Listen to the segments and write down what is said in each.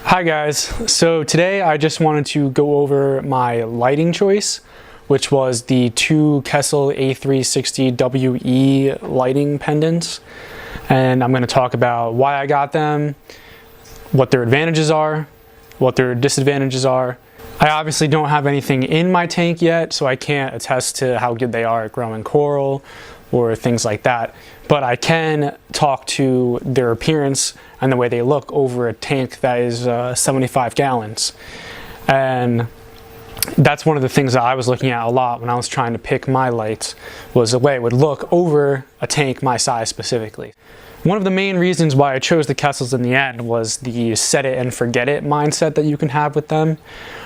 Hi guys, so today I just wanted to go over my lighting choice, which was the two Kessil A360WE lighting pendants, and I'm going to talk about why I got them, what their advantages are, what their disadvantages are. I obviously don't have anything in my tank yet, so I can't attest to how good they are at growing coral or things like that, but I can talk to their appearance and the way they look over a tank that is 75 gallons. And that's one of the things that I was looking at a lot when I was trying to pick my lights, was the way it would look over a tank my size specifically. One of the main reasons why I chose the Kessils in the end was the set it and forget it mindset that you can have with them.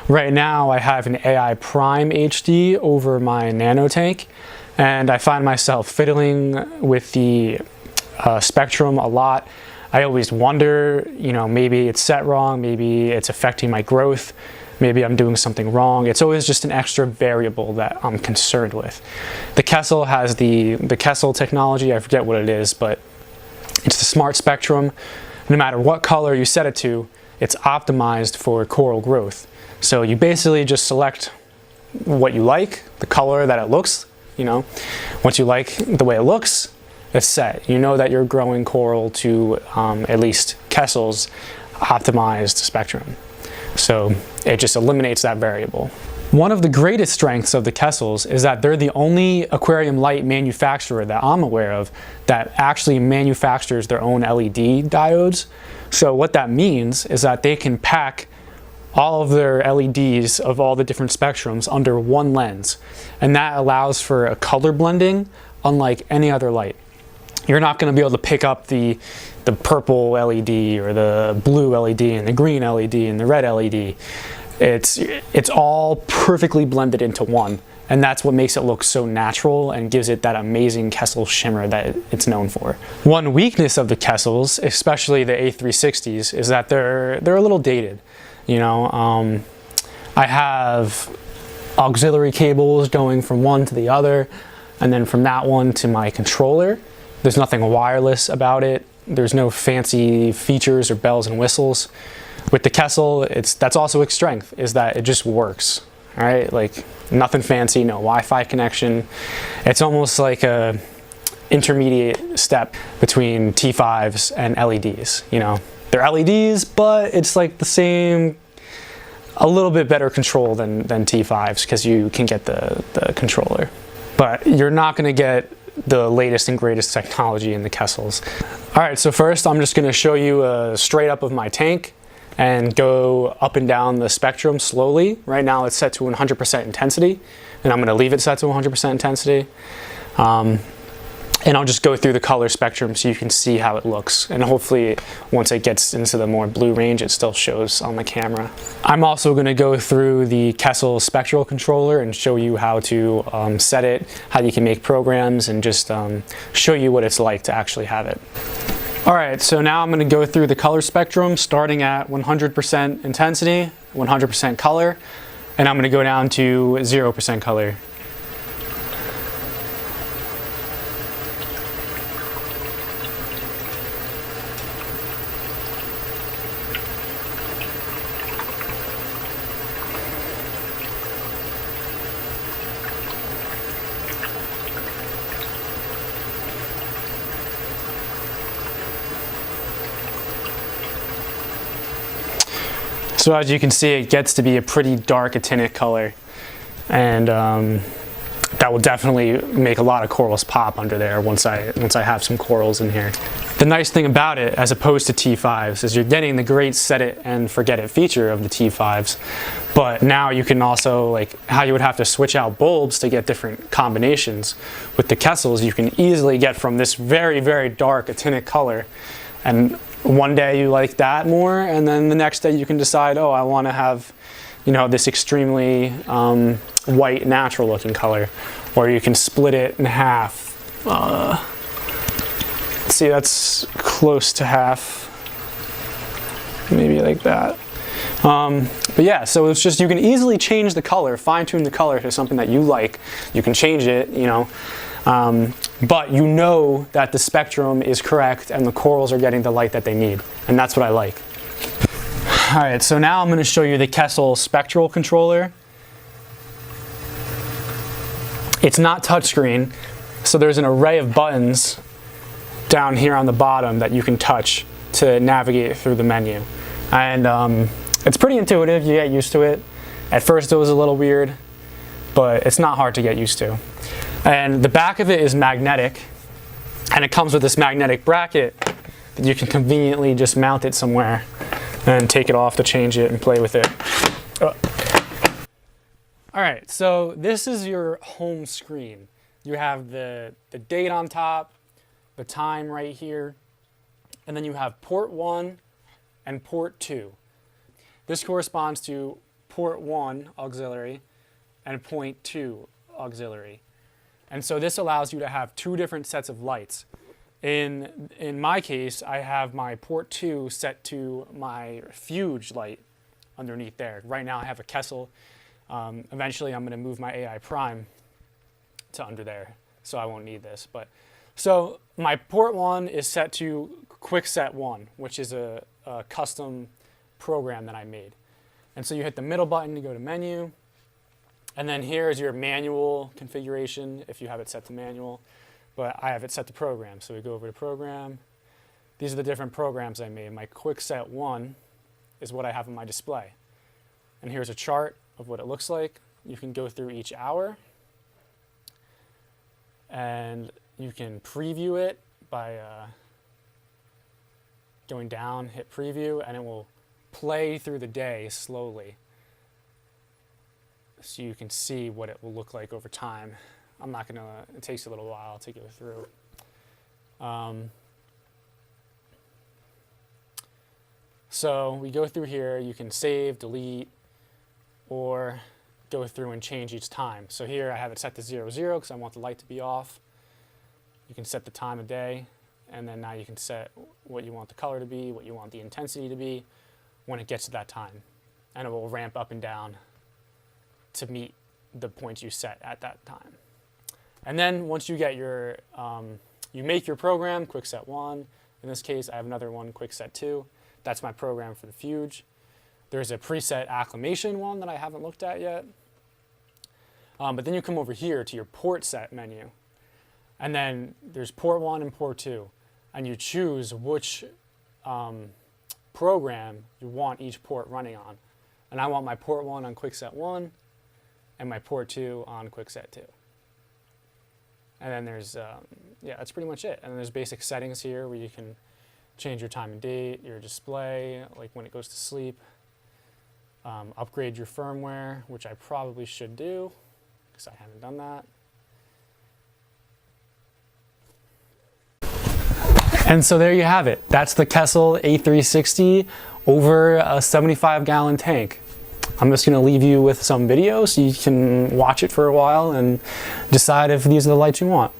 Right now I have an AI Prime HD over my nano tank, and I find myself fiddling with the spectrum a lot. I always wonder, maybe it's set wrong, maybe it's affecting my growth, maybe I'm doing something wrong. It's always just an extra variable that I'm concerned with. The Kessil has the Kessil technology, I forget what it is, but it's the smart spectrum. No matter what color you set it to, it's optimized for coral growth. So you basically just select what you like, the color that it looks. Once you like the way it looks, it's set. You know that you're growing coral to at least Kessil's optimized spectrum. So it just eliminates that variable. One of the greatest strengths of the Kessils is that they're the only aquarium light manufacturer that I'm aware of that actually manufactures their own LED diodes. So what that means is that they can pack all of their LEDs of all the different spectrums under one lens, and that allows for a color blending unlike any other light. You're not going to be able to pick up the purple LED or the blue LED and the green LED and the red LED. It's all perfectly blended into one, and that's what makes it look so natural and gives it that amazing Kessil shimmer that it's known for. One weakness of the Kessils, especially the A360s, is that they're a little dated. I have auxiliary cables going from one to the other, and then from that one to my controller. There's nothing wireless about it. There's no fancy features or bells and whistles. With the Kessil, that's also its strength, is that it just works. All right, like nothing fancy, no Wi-Fi connection. It's almost like a intermediate step between T5s and LEDs. They're LEDs, but it's like the same, a little bit better control than T5s, because you can get the controller. But you're not going to get the latest and greatest technology in the Kessils. All right, so first I'm just going to show you a straight up of my tank and go up and down the spectrum slowly. Right now it's set to 100% intensity, and I'm going to leave it set to 100% intensity. And I'll just go through the color spectrum so you can see how it looks. And hopefully once it gets into the more blue range, it still shows on the camera. I'm also going to go through the Kessil spectral controller and show you how to set it, how you can make programs, and just show you what it's like to actually have it. Alright, so now I'm going to go through the color spectrum starting at 100% intensity, 100% color, and I'm going to go down to 0% color. So as you can see, it gets to be a pretty dark actinic color, and that will definitely make a lot of corals pop under there once I have some corals in here. The nice thing about it, as opposed to T5s, is you're getting the great set it and forget it feature of the T5s, but now you can also, like how you would have to switch out bulbs to get different combinations, with the Kessils you can easily get from this very, very dark actinic color, and one day you like that more, and then the next day you can decide, oh, I want to have, this extremely white, natural looking color. Or you can split it in half. Let's see, that's close to half. Maybe like that. But yeah, so it's just, you can easily change the color, fine-tune the color to something that you like. You can change it, but you know that the spectrum is correct and the corals are getting the light that they need, and that's what I like. All right, so now I'm going to show you the Kessil spectral controller. It's not touchscreen, so there's an array of buttons down here on the bottom that you can touch to navigate through the menu. And it's pretty intuitive, you get used to it. At first it was a little weird, but it's not hard to get used to. And the back of it is magnetic, and it comes with this magnetic bracket that you can conveniently just mount it somewhere and take it off to change it and play with it. All right, so this is your home screen. You have the date on top, the time right here, and then you have port 1 and port 2. This corresponds to port 1 auxiliary and point 2 auxiliary. And so this allows you to have two different sets of lights. In my case, I have my port 2 set to my Fuge light underneath there. Right now I have a Kessil. Eventually I'm going to move my AI Prime to under there, so I won't need this. So my port 1 is set to Quick Set 1, which is a custom program that I made. And so you hit the middle button to go to menu, and then here's your manual configuration if you have it set to manual. But I have it set to program, so we go over to program. These are the different programs I made. My Quick Set 1 is what I have on my display. And here's a chart of what it looks like. You can go through each hour, and you can preview it by going down, hit preview, and it will play through the day slowly, so you can see what it will look like over time. I'm not gonna, it takes a little while to go through. So we go through here, you can save, delete, or go through and change each time. So here I have it set to 00 because I want the light to be off. You can set the time of day, and then now you can set what you want the color to be, what you want the intensity to be when it gets to that time. And it will ramp up and down to meet the points you set at that time. And then once you get your, you make your program, Quick Set 1. In this case, I have another one, Quick Set 2. That's my program for the Fuge. There's a preset acclimation one that I haven't looked at yet. But then you come over here to your port set menu. And then there's port 1 and port 2. And you choose which program you want each port running on. And I want my port 1 on Quick Set 1 and my port 2 on Quick Set 2. And then there's, yeah, that's pretty much it. And then there's basic settings here where you can change your time and date, your display, like when it goes to sleep, upgrade your firmware, which I probably should do because I haven't done that. And so there you have it. That's the Kessil A360 over a 75-gallon tank. I'm just going to leave you with some videos so you can watch it for a while and decide if these are the lights you want.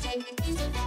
Take